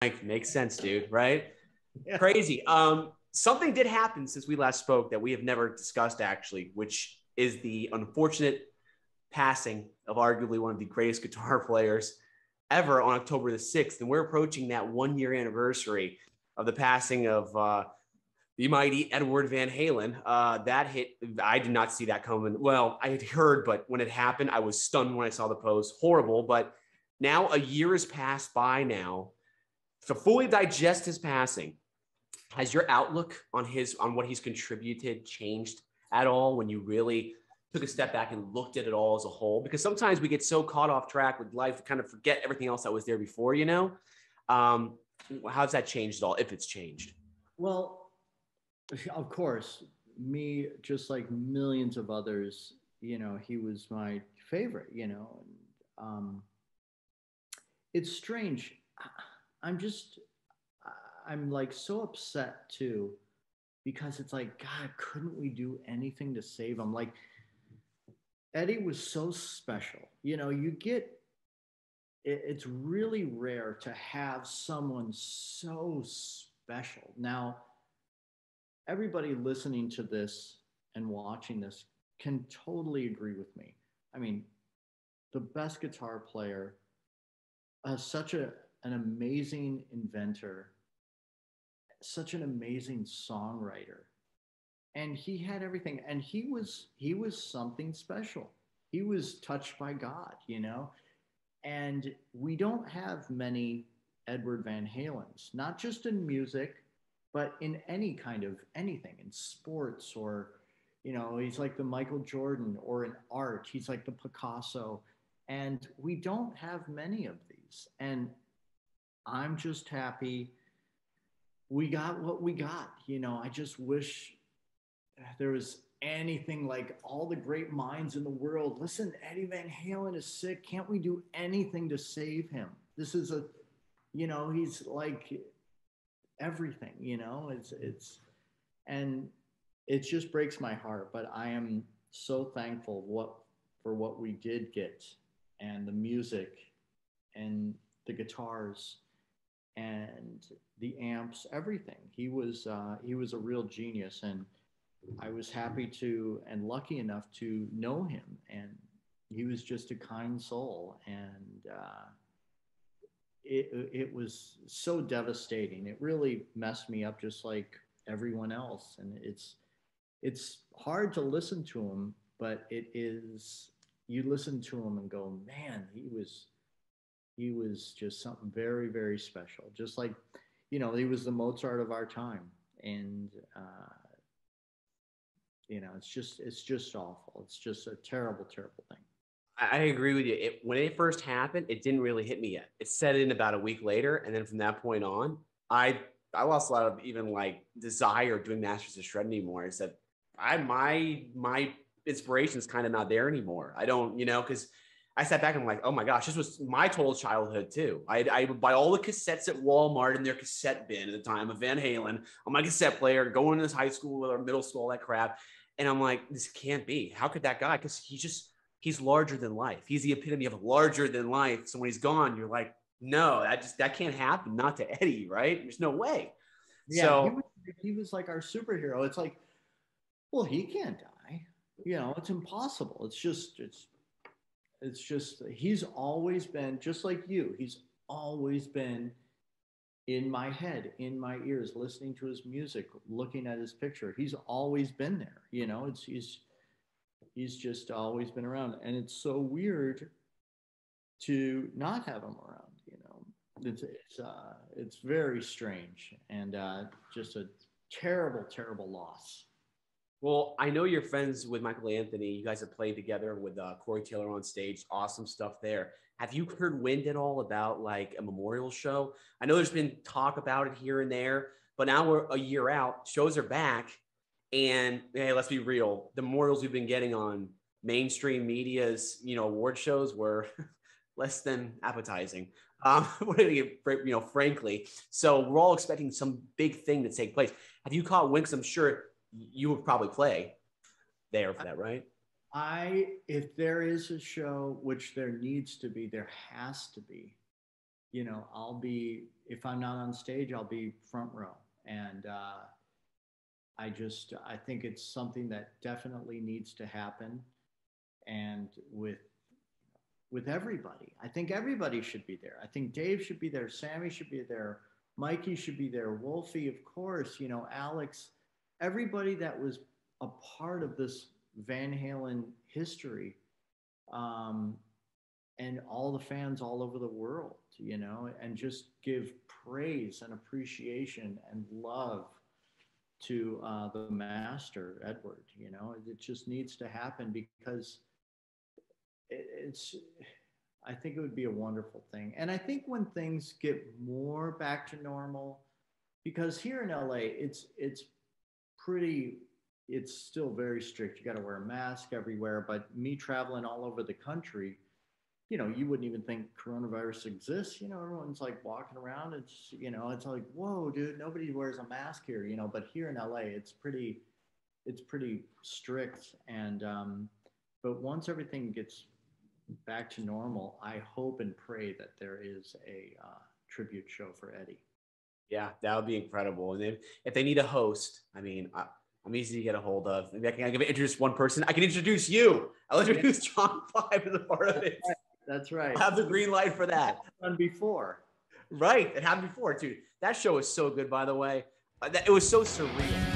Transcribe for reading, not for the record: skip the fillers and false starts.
Like, makes sense, dude, right? Yeah. Crazy. Something did happen since we last spoke that we have never discussed, actually, which is the unfortunate passing of arguably one of the greatest guitar players ever on October the 6th. And we're approaching that 1 year anniversary of the passing of the mighty Edward Van Halen. That hit, I did not see that coming. Well, I had heard, but when it happened, I was stunned when I saw the post. Horrible. But now a year has passed by now. To fully digest his passing, has your outlook on what he's contributed changed at all when you really took a step back and looked at it all as a whole? Because sometimes we get so caught off track with life, we kind of forget everything else that was there before, you know? Um, how's that changed at all, if it's changed? Well, of course, me, just like millions of others, he was my favorite, and it's strange. I'm just, I'm like so upset too, because it's like, God, couldn't we do anything to save him? Like, Eddie was so special. It's really rare to have someone so special. Now, everybody listening to this and watching this can totally agree with me. I mean, the best guitar player, such an amazing inventor, such an amazing songwriter, and he had everything. And he was something special. He was touched by God. And we don't have many Edward Van Halens, not just in music, but in any kind of anything, in sports, or, he's like the Michael Jordan, or in art, he's like the Picasso. And we don't have many of these. And I'm just happy we got what we got. I just wish there was anything like all the great minds in the world. Listen, Eddie Van Halen is sick. Can't we do anything to save him? This is he's like everything. And it just breaks my heart. But I am so thankful for what we did get, and the music, and the guitars, and the amps, everything. He was a real genius, and I was happy to and lucky enough to know him, and he was just a kind soul. And it was so devastating. It really messed me up, just like everyone else. And it's hard to listen to him, but it is. You listen to him and go, man, he was just something very, very special. Just like, he was the Mozart of our time. And it's just awful. It's just a terrible, terrible thing. I agree with you. When it first happened, it didn't really hit me yet. It set in about a week later, and then from that point on, I lost a lot of even like desire doing Masters of Shred anymore. I said, my inspiration is kind of not there anymore. I don't, because I sat back and I'm like, oh my gosh, this was my total childhood too. I would buy all the cassettes at Walmart in their cassette bin at the time of Van Halen on my cassette player, going to this high school or middle school, all that crap. And I'm like, this can't be. How could that guy? Because he's larger than life. He's the epitome of larger than life. So when he's gone, you're like, no, that can't happen. Not to Eddie, right? There's no way. Yeah, he So was he was like our superhero. It's like, well, he can't die. It's impossible. It's just he's always been just like you. He's always been in my head, in my ears, listening to his music, looking at his picture. He's always been there. He's just always been around, and it's so weird to not have him around. It's very strange, and just a terrible, terrible loss. well, I know you're friends with Michael Anthony. You guys have played together with Corey Taylor on stage. Awesome stuff there. Have you heard wind at all about like a memorial show? I know there's been talk about it here and there, but now we're a year out. Shows are back, and hey, let's be real. The memorials we've been getting on mainstream media's award shows were less than appetizing. Frankly. So we're all expecting some big thing to take place. Have you caught winks? I'm sure you would probably play there for that, right? If there is a show, which there needs to be, there has to be, I'll be if I'm not on stage, I'll be front row. And I think it's something that definitely needs to happen. And with everybody, I think everybody should be there. I think Dave should be there. Sammy should be there. Mikey should be there. Wolfie, of course, Alex, everybody that was a part of this Van Halen history, and all the fans all over the world, and just give praise and appreciation and love to the master, Edward. It just needs to happen because I think it would be a wonderful thing. And I think when things get more back to normal, because here in LA, it's still very strict. You got to wear a mask everywhere. But me traveling all over the country, you wouldn't even think coronavirus exists. Everyone's like walking around. It's like, whoa, dude, nobody wears a mask here, but here in LA, it's pretty strict. And, but once everything gets back to normal, I hope and pray that there is a tribute show for Eddie. Yeah, that would be incredible. And if they need a host, I mean, I'm easy to get a hold of. Maybe I can introduce one person. I can introduce you. I'll introduce John 5 as a part of it. That's right. I'll have the green light for that. Done before. Right. It happened before, dude. That show was so good, by the way. It was so surreal.